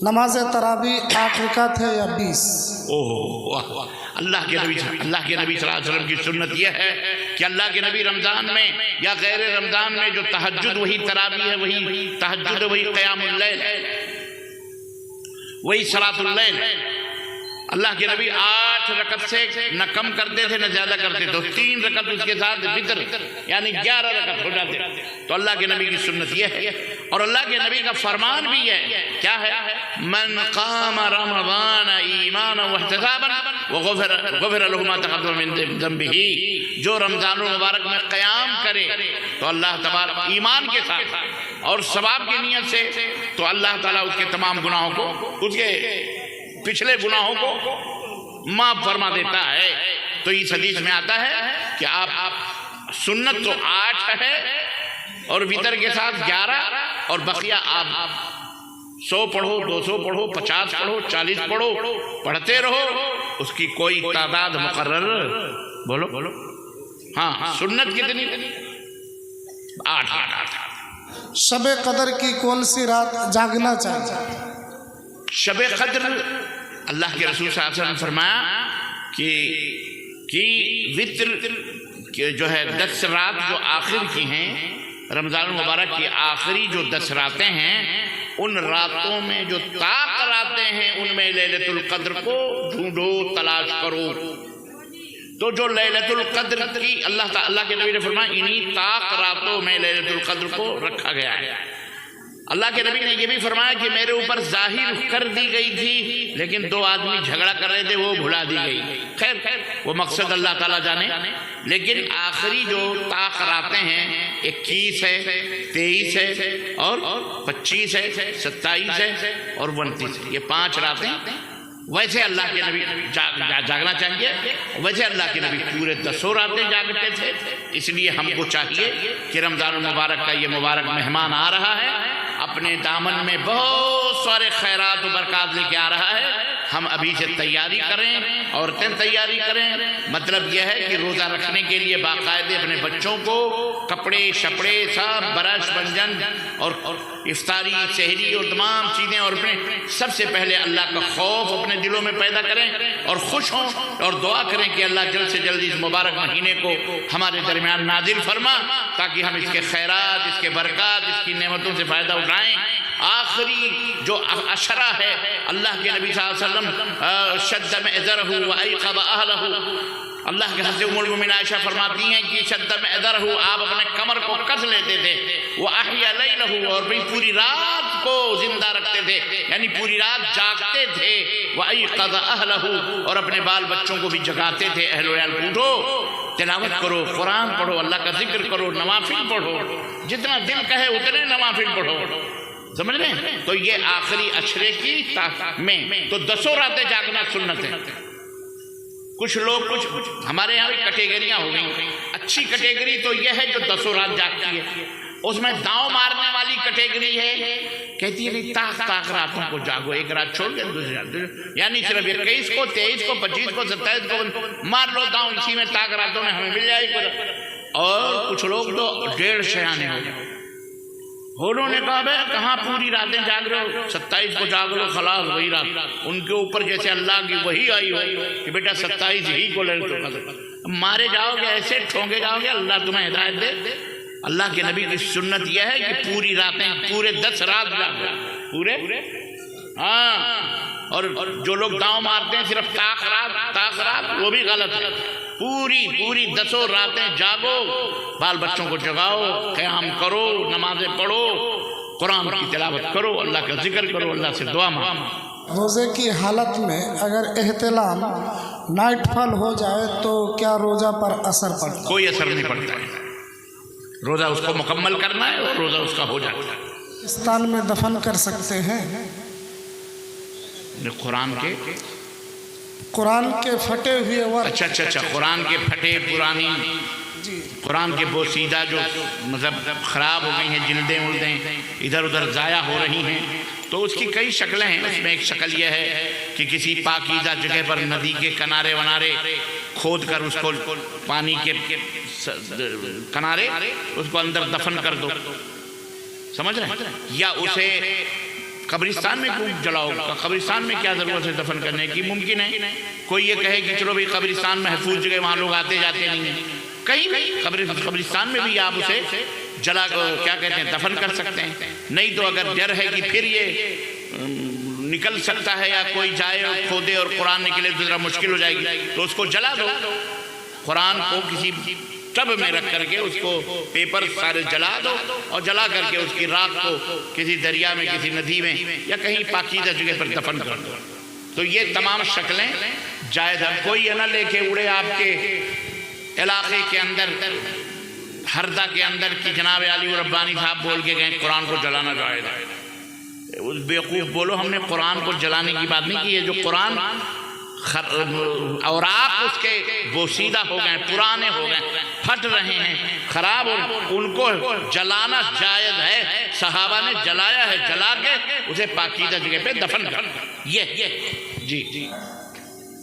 نماز تراوی 8 رکعت ہے یا 20؟ اوہ اللہ کے نبی صلی اللہ علیہ وسلم کی سنت یہ ہے کہ اللہ کے نبی رمضان میں یا غیر رمضان میں جو تہجد وہی تراوی ہے، وہی تہجد، وہی قیام اللیل، وہی صلاۃ اللیل، اللہ کے نبی 8 رکعت سے نہ کم کرتے تھے نہ زیادہ کرتے تھے، 3 رکعت اس کے ساتھ وتر یعنی 11 رکعت ہو جاتے۔ تو اللہ کے نبی کی سنت یہ ہے، اور اللہ کے نبی کا فرمان بھی ہے، کیا ہے؟ من قام رمضان ایمانا واحتسابا غفر له ما تقدم من ذنبه، جو رمضان المبارک میں قیام کرے تو اللہ تبارک ایمان کے ساتھ اور ثواب کی نیت سے، تو اللہ تعالیٰ اس کے تمام گناہوں کو، اس کے پچھلے گناہوں کو معاف فرما دیتا ہے۔ تو اس حدیث میں آتا ہے کہ آپ سنت تو 8 ہے اور وتر کے ساتھ 11، اور بقیہ آپ 100 پڑھو، 200 پڑھو، 50 پڑھو، 40 پڑھو، پڑھتے رہو، اس کی کوئی تعداد مقرر بولو ہاں سنت کتنی؟ 8۔ شب قدر کی کون سی رات جاگنا چاہیے؟ شب قدر اللہ کے رسول صلی اللہ علیہ وسلم نے فرمایا کہ وتر جو ہے 10 رات جو آخر کی ہیں، رمضان المبارک کی آخری جو 10 راتیں ہیں، ان راتوں میں جو طاق راتیں ہیں ان میں لیلۃ القدر کو ڈھونڈو، تلاش کرو۔ تو جو لیلۃ القدر کی اللہ کے نبی نے فرمایا انہی طاق راتوں میں لیلۃ القدر کو رکھا گیا ہے۔ اللہ کے نبی نے یہ بھی فرمایا کہ میرے اوپر ظاہر کر دی گئی تھی، لیکن 2 آدمی جھگڑا کر رہے تھے، وہ بھلا دی گئی۔ خیر وہ مقصد اللہ تعالیٰ جانے، لیکن آخری جو طاق راتیں ہیں 21 ہے، 23 ہے اور 25 ہے، 27 ہے اور 29 ہے، یہ 5 راتیں ویسے اللہ کے نبی جاگنا چاہیے۔ ویسے اللہ کے نبی پورے 10 راتیں جاگتے تھے، اس لیے ہم کو چاہیے کہ رمضان المبارک کا یہ مبارک مہمان آ رہا ہے، اپنے دامن میں بہت سارے خیرات و برکات لے کے آ رہا ہے، ہم ابھی سے تیاری کریں، عورتیں تیاری کریں۔ مطلب یہ ہے کہ روزہ رکھنے کے لیے باقاعدے اپنے بچوں کو کپڑے شپڑے سب برش منجن اور افطاری سحری اور تمام چیزیں، اور اپنے سب سے پہلے اللہ کا خوف اپنے دلوں میں پیدا کریں اور خوش ہوں اور دعا کریں کہ اللہ جلد سے جلد اس مبارک مہینے کو ہمارے درمیان نازل فرما، تاکہ ہم اس کے خیرات، اس کے برکات، اس کی نعمتوں سے فائدہ اٹھائیں۔ آخری جو عشرہ ہے، اللہ کے نبی صلی اللہ علیہ وسلم شد مئزرہ وایقظ اہلہ، اللہ کے حضرت ام المؤمنین عائشہ فرماتی ہیں کہ شد مئزرہ، آپ اپنے کمر کو کس لیتے تھے، واحیا لیلہ، اور بھی پوری رات کو زندہ رکھتے تھے، یعنی پوری رات جاگتے تھے، وایقظ اہلہ، اور اپنے بال بچوں کو بھی جگاتے تھے، اہل و عیال اٹھو، تلاوت کرو، قرآن پڑھو، اللہ کا ذکر کرو، نوافل پڑھو، جتنا دل کہے اتنے نوافل پڑھو، سمجھ رہے ہیں؟ تو یہ آخری عشرے کی میں تو 10 راتیں جاگنا سنت ہے۔ کچھ لوگ ہمارے یہاں بھی کیٹیگریاں ہو گئی، اچھی کیٹیگری تو یہ ہے جو 10 رات جاگتی ہے، اس میں داؤں مارنے والی کیٹیگری ہے، کہتی ہے نہیں طاق راتوں کو جاگو، ایک رات چھوڑ دیں دوسری رات، یعنی صرف 21 کو 23 کو 25 کو 27 کو مار لو داؤں، اسی میں طاق راتوں میں ہمیں مل جائے گی۔ اور کچھ لوگ تو 1.5 شیانے ہو گئے، انہوں نے کہا بھائی کہاں پوری راتیں جاگ رہے ہو، 27 کو جاگ لو، خلاص وہی رات، ان کے اوپر جیسے اللہ کی وہی آئی ہو کہ بیٹا 27 ہی کو لیلۃ القدر، مارے جاؤ گے، ایسے ٹھونکے جاؤ گے، اللہ تمہیں ہدایت دے۔ اللہ کے نبی کی سنت یہ ہے کہ پوری راتیں، پورے 10 رات جاگ پورے، ہاں، اور جو لوگ داؤں مارتے ہیں صرف طاق رات، وہ بھی غلط ہے، پوری 10 راتیں جاگو، بال بچوں کو جگاؤ، قیام کرو، نمازیں پڑھو، قرآن کی تلاوت کرو، اللہ کا ذکر کرو، اللہ سے دعا مانگو۔ روزے کی حالت میں اگر احتلام نائٹ فال ہو جائے تو کیا روزہ پر اثر پڑتا ہے؟ کوئی اثر نہیں پڑتا ہے، روزہ اس کو مکمل کرنا ہے اور روزہ اس کا ہو جاتا ہے۔ قبرستان میں دفن کر سکتے ہیں؟ قرآن کے پھٹے ہوئے ورق، اچھا، قرآن کے پھٹے پرانی، قرآن کے بوسیدہ جو مطلب خراب ہو گئی ہیں، جلدیں ادھر ادھر ضائع ہو رہی ہیں، تو اس کی کئی شکلیں ہیں۔ اس میں ایک شکل یہ ہے کہ کسی پاکیزہ جگہ پر ندی کے کنارے ونارے کھود کر اس کو پانی کے کنارے اس کو اندر دفن کر دو، سمجھ رہے ہیں؟ یا اسے قبرستان میں کیوں جلاؤ؟ قبرستان میں کیا ضرورت ہے دفن کرنے کی؟ ممکن ہے کوئی یہ کہے کہ چلو بھائی قبرستان محفوظ جگہ، وہاں لوگ آتے جاتے نہیں ہیں، کہیں بھی قبرستان میں بھی آپ اسے جلا کیا کہتے ہیں دفن کر سکتے ہیں۔ نہیں تو اگر ڈر ہے کہ پھر یہ نکل سکتا ہے یا کوئی جائے اور کھودے اور قرآن نکلے تو ذرا مشکل ہو جائے گی، تو اس کو جلا دو، قرآن کو کسی ٹب میں رکھ کر کے اس کو پیپر سارے جلا دو اور جلا کر کے اس کی راکھ کو کسی دریا میں، کسی ندی میں یا کہیں پاکیزہ جگہ پر دفن کر دو۔ تو یہ تمام شکلیں جائز ہیں۔ کوئی یہ نہ لے کے اڑے آپ کے علاقے کے اندر، ہردہ کے اندر کی جناب علی ربانی صاحب بول کے گئے قرآن کو جلانا جائز ہے۔ اس بیوقوف بولو، ہم نے قرآن کو جلانے کی بات نہیں کی ہے۔ جو قرآن اوراق اس کے بوسیدہ ہو گئے، پرانے ہو گئے، پھٹ رہے ہیں، خراب، اور ان کو جلانا جائز ہے۔ صحابہ نے جلایا ہے، جلا کے اسے پاکیزہ جگہ پہ دفن کر یہ جی۔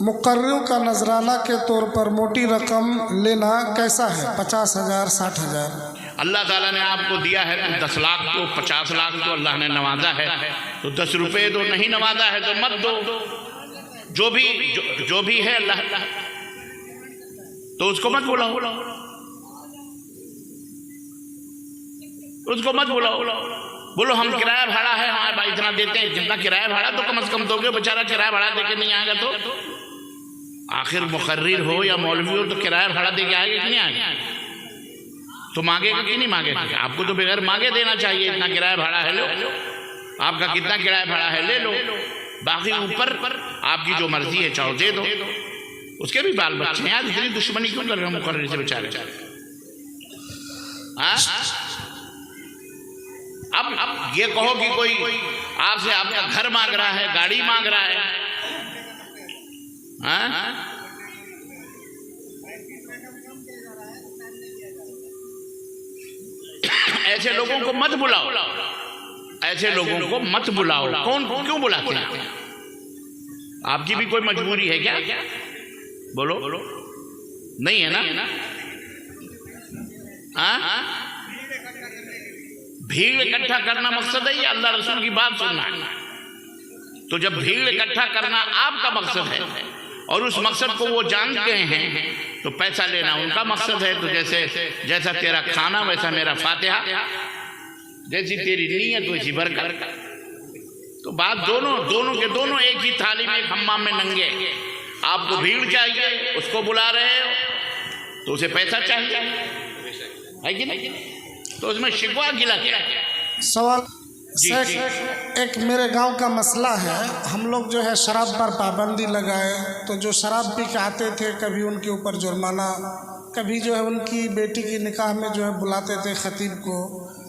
مقرروں کا نذرانہ کے طور پر موٹی رقم لینا کیسا ہے؟ 50,000 60,000؟ اللہ تعالیٰ نے آپ کو دیا ہے تو 10 لاکھ تو 50 لاکھ تو اللہ نے نوازا ہے، تو 10 روپے تو نہیں نوازا ہے تو مت دو۔ جو بھی ہے اللہ تو اس کو مت بلاؤ، اس کو مت بلاؤ، بولو ہم کرایہ بھاڑا ہے ہمارے بھائی اتنا دیتے ہیں، جتنا کرایہ بھاڑا تو کم از کم دو گے، بیچارہ کرایہ بھاڑا دے کے نہیں آئے گا تو آخر مقرر ہو یا مولوی ہو تو کرایہ بھاڑا دے کے آئے گا کہ نہیں آئے گا؟ تو مانگے گا کہ نہیں مانگے گا؟ آپ کو تو بغیر مانگے دینا چاہیے، اتنا کرایہ بھاڑا ہے لو، آپ کا کتنا کرایہ بھاڑا ہے لے لو، باقی اوپر آپ کی جو مرضی ہے چاہو دے دو۔ اس کے بھی بال بچے ہیں، آج اتنی دشمنی کیوں کر رہے ہیں مقرر سے بیچارے؟ اب یہ کہو کہ کوئی آپ سے آپ کا گھر مانگ رہا ہے، گاڑی مانگ رہا ہے، ایسے لوگوں کو مت بلاؤ، ایسے لوگوں کو مت بلاؤ۔ کون کیوں بلاتے ہیں؟ آپ کی بھی کوئی مجبوری ہے کیا؟ بولو نہیں ہے نا؟ بھیڑ اکٹھا کرنا مقصد ہے یا اللہ رسول کی بات سننا ہے؟ تو جب بھیڑ اکٹھا کرنا آپ کا مقصد ہے اور اس مقصد کو وہ جانتے ہیں تو پیسہ لینا ان کا مقصد ہے۔ تو جیسا تیرا کھانا ویسا میرا فاتحہ، جیسی تیری نیت ویسی برکت۔ تو بات دونوں کے دونوں ایک ہی تھالی میں، ایک حمام میں ننگے۔ آپ کو بھیڑ چاہیے، اس کو بلا رہے ہو تو اسے پیسہ چاہیے، ہے کہ نہیں؟ تو اس میں شکوہ گلا کیا؟ سوال ایک میرے گاؤں کا مسئلہ ہے، ہم لوگ جو ہے شراب پر پابندی لگائے تو جو شراب پی کے آتے تھے کبھی ان کے اوپر جرمانہ، کبھی جو ہے ان کی بیٹی کی نکاح میں جو ہے بلاتے تھے خطیب کو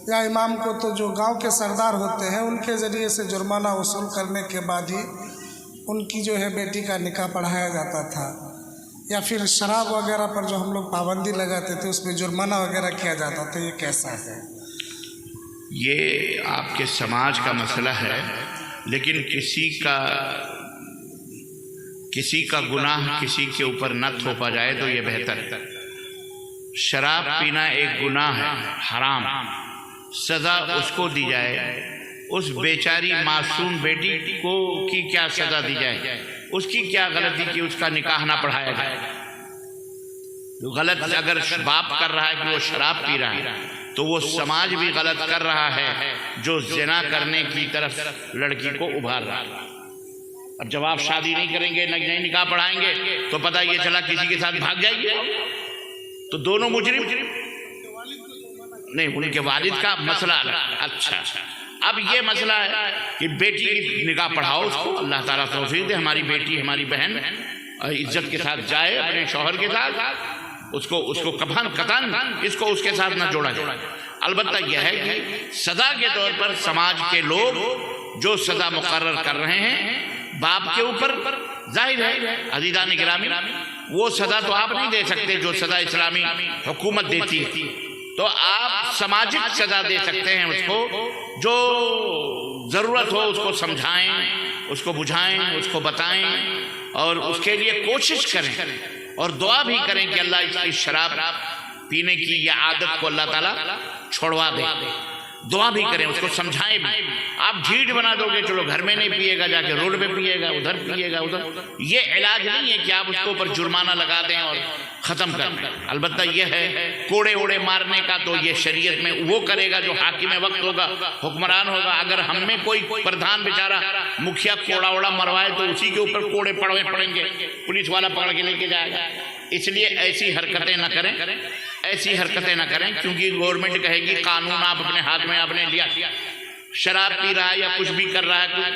یا امام کو، تو جو گاؤں کے سردار ہوتے ہیں ان کے ذریعے سے جرمانہ وصول کرنے کے بعد ہی ان کی جو ہے بیٹی کا نکاح پڑھایا جاتا تھا، یا پھر شراب وغیرہ پر جو ہم لوگ پابندی لگاتے تھے اس میں جرمانہ وغیرہ کیا جاتا تھا، یہ کیسا ہے؟ یہ آپ کے سماج کا مسئلہ ہے، لیکن کسی کا گناہ کسی کے اوپر نہ تھوپا جائے تو یہ بہتر ہے۔ شراب پینا ایک گناہ ہے، حرام، سزا اس کو دی جائے، اس بیچاری معصوم بیٹی کو کی کیا سزا دی جائے؟ اس کی کیا غلطی کہ اس کا نکاح نہ پڑھایا جائے؟ غلط اگر باپ کر رہا ہے کہ وہ شراب پی رہا ہے تو وہ سماج بھی غلط کر رہا ہے جو زنا کرنے کی طرف لڑکی کو ابھار رہا ہے۔ اب جب آپ شادی نہیں کریں گے، نہ نکاح پڑھائیں گے تو پتہ یہ چلا کسی کے ساتھ بھاگ جائے گی تو دونوں مجرم نہیں، ان کے والد کا مسئلہ الگ۔ اچھا، اب یہ مسئلہ ہے کہ بیٹی کی نکاح پڑھاؤ، اس کو اللہ تعالیٰ توفیق دے، ہماری بیٹی ہماری بہن عزت کے ساتھ جائے اپنے شوہر کے ساتھ، اس کو قطعاً اس کو اس کے ساتھ نہ جوڑا جائے۔ البتہ یہ ہے کہ سزا کے طور پر سماج کے لوگ جو سزا مقرر کر رہے ہیں باپ کے اوپر، ظاہر ہے عزیزان گرامی وہ سزا تو آپ نہیں دے سکتے جو سزا اسلامی حکومت دیتی ہے، تو آپ سماجک سزا دے سکتے ہیں اس کو، جو ضرورت ہو اس کو سمجھائیں، اس کو بجھائیں، اس کو بتائیں اور اس کے لیے کوشش کریں اور دعا بھی کریں کہ اللہ اس کی شراب پینے کی یہ عادت کو اللہ تعالیٰ چھوڑوا دے۔ دعا بھی کریں، اس کو سمجھائیں بھی۔ آپ جھیٹ بنا دو گے، چلو گھر میں نہیں پیے گا، جا کے روڈ پہ پیے گا، ادھر پیے گا ادھر، یہ علاج نہیں ہے کہ آپ اس کے اوپر جرمانہ لگا دیں اور ختم کر دیں۔ البتہ یہ ہے کوڑے اوڑے مارنے کا تو یہ شریعت میں وہ کرے گا جو حاکم وقت ہوگا، حکمران ہوگا۔ اگر ہم میں کوئی پردھان بیچارہ مکھیا کوڑا اوڑا مروائے تو اسی کے اوپر کوڑے پڑیں گے، پولیس والا پکڑ کے لے کے جائے گا۔ اس لیے ایسی حرکتیں نہ کریں، ایسی حرکتیں نہ کریں، کیونکہ گورنمنٹ کہے گی قانون آپ اپنے ہاتھ میں آپ نے لیا، شراب پی رہا ہے یا کچھ بھی کر رہا ہے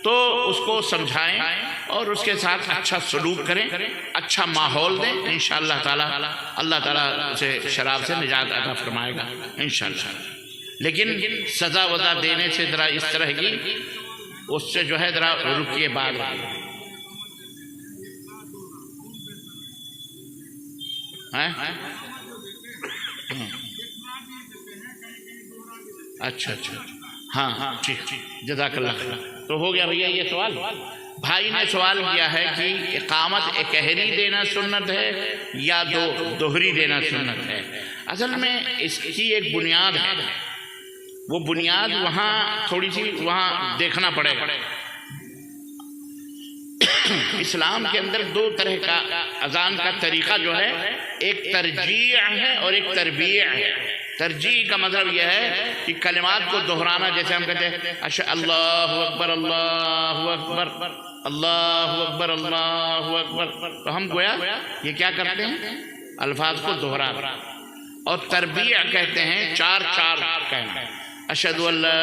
تو اس کو سمجھائیں اور اس کے ساتھ اچھا سلوک کریں، اچھا ماحول دیں، انشاءاللہ تعالی اللہ تعالیٰ اسے شراب سے نجات عطا فرمائے گا انشاءاللہ۔ لیکن سزا وزا دینے سے ذرا اس طرح کی اس سے جو ہے ذرا رکیے بعد۔ اچھا اچھا، ہاں ہاں ٹھیک، جزاک اللہ خیر۔ تو ہو گیا بھیا یہ سوال۔ بھائی نے سوال کیا ہے کہ اقامت اکہری دینا سنت ہے یا دوہری دینا سنت ہے۔ اصل میں اس کی ایک بنیاد ہے، وہ بنیاد وہاں تھوڑی سی وہاں دیکھنا پڑے گا۔ اسلام کے اندر دو طرح کا اذان کا طریقہ جو ہے، ایک ترجیع ہے اور ایک تربیع ہے۔ ترجیع کا مطلب یہ ہے کہ کلمات کو دہرانا، جیسے ہم کہتے ہیں اللہ اکبر اللہ اکبر اللہ اکبر اللہ اکبر، تو ہم گویا یہ کیا کرتے ہیں، الفاظ کو دہرا۔ اور تربیع کہتے ہیں چار چار کہنا، اشہد ان لا،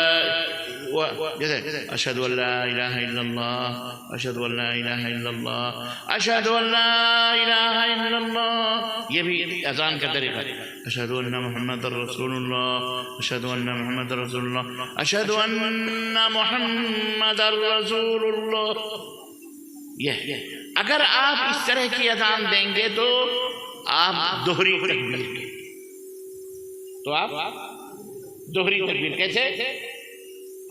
جیسے اشہد ان لا الہ الا اللہ، اشہد ان لا الہ الا اللہ، اشہد ان لا الہ الا اللہ، یہ بھی اذان کا طریقہ ہے۔ اشہد ان محمد رسول اللہ، اشہد ان محمد رسول اللہ، اشہد ان محمد رسول اللہ۔ یہ اگر آپ اس طرح کی اذان دیں گے تو آپ دوہری تکبیر، تو آپ دوہری تکبیر کیسے،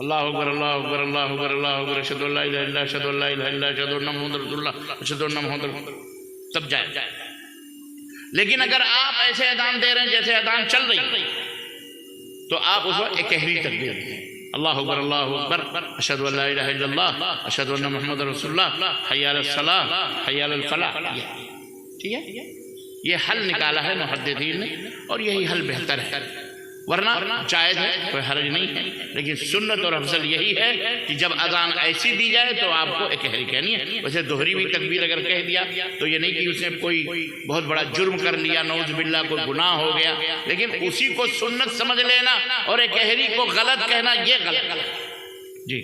اللہ اکبر اللہ اکبر اللہ اکبر اللہ اکبر، اشہد ان لا الہ الا اللہ، اشہد ان لا الہ الا اللہ، اشہد ان محمد رسول اللہ، اشہد ان محمد رسول اللہ، تب جائے۔ لیکن اگر آپ ایسے اذان دے رہے ہیں جیسے اذان چل رہی تو آپ اس وقت اکہری تکبیر دیں، اللہ اکبر اللہ اکبر، اشہد ان لا الہ الا اللہ، اشہد ان محمد رسول اللہ، حی علی الصلاۃ حی علی الفلاح۔ ٹھیک ہے، یہ حل نکالا ہے محدثین نے اور یہی حل بہتر ہے، ورنہ جائز ہے، کوئی حرج نہیں ہے۔ لیکن سنت اور افضل یہی ہے کہ جب اذان ایسی دی جائے تو آپ کو اکہری کہنی ہے۔ ویسے دوہری بھی تکبیر اگر کہہ دیا تو یہ نہیں کہ اس نے کوئی بہت بڑا جرم کر لیا، نعوذ باللہ کوئی گناہ ہو گیا، لیکن اسی کو سنت سمجھ لینا اور اکہری کو غلط کہنا یہ غلط۔ جی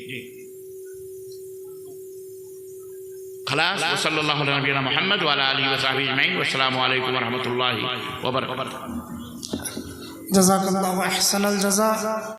خلاص، وصلی اللہ علیہ نبینا محمد وعلی آلہ وصحبہ اجمعین، والسلام علیکم ورحمۃ اللہ وبرکاتہ۔ جزاک اللہ احسن الجزاء۔